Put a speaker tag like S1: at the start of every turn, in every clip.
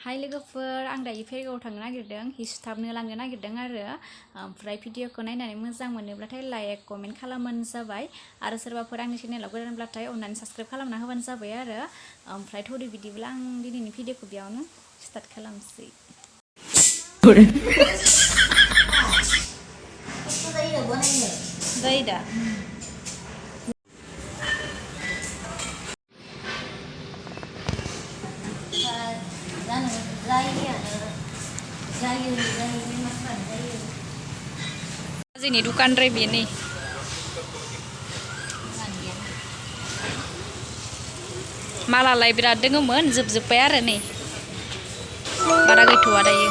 S1: हाय लोगोफोर आं दायो फेरिगाव थांनो नागिरदों हि सुथाबनो लांनो नागिरदों आरो ओमफ्राय भिडिअखौ नायनानै मोजां मोनोब्लाथाय लाइक कमेन्ट खालामबानो जाबाय आरो सोरबाफोर आंनि चेनेलाव गोदानब्लाथाय अननानै साबस्क्राइब खालामना होबानो जाबाय आरो ओमफ्राय थौदो बिदिब्ला आं दिनैनि भिडिअखौ बेयावनो स्टार्ट खालामसै जायो दा जोंनि दुकानद्राय बेयो नै मालालाय बिराद दोङोमोन जोबजोब्बाय आरो नै बारा गैथ'आ दायो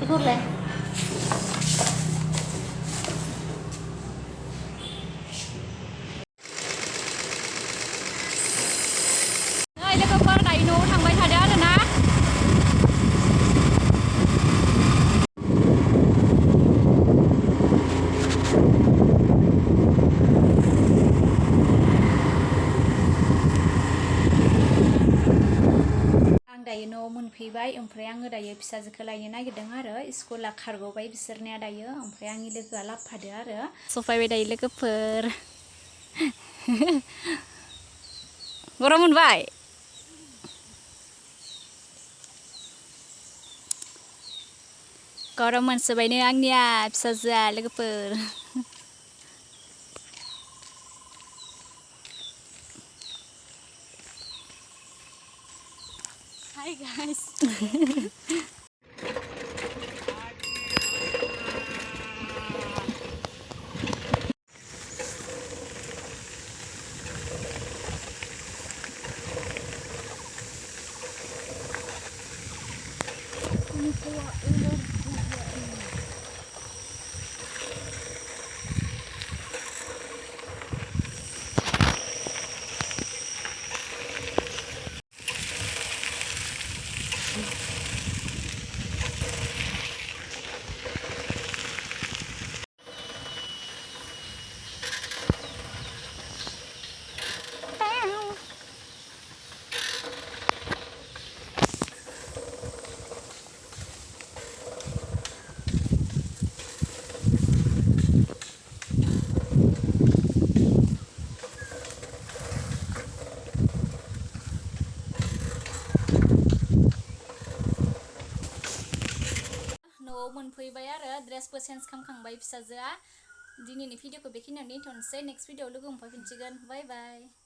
S1: ikutlah नै लोगोफोर दायो न'आव थांबाय थादो आरोना दायो न'आव मोनफैबाय ओमफ्राय आङो दायो फिसाजोखौ लायनो नागिरदों आरो स्कुला खारग'बाय बिसोरनिया दायो ओमफ्राय आंनि लोगोआ लाबोफादो आरो सफायबाय दायो लोगोफोर गरम मोनबाय गरम मोनसोबायनो आंनिया फिसाजोआ लोगोफोर Hi guys. न'आव मोनफैबाय आरो ड्रेसबो चेन्ज खालामखांबाय फिसाजोआ दिनैनि भिडिअखौ बेखिनियावनो दोनथ'नोसै नेक्स्ट भिडिअआव लोगो मोनफैफिनसिगोन बाय बाय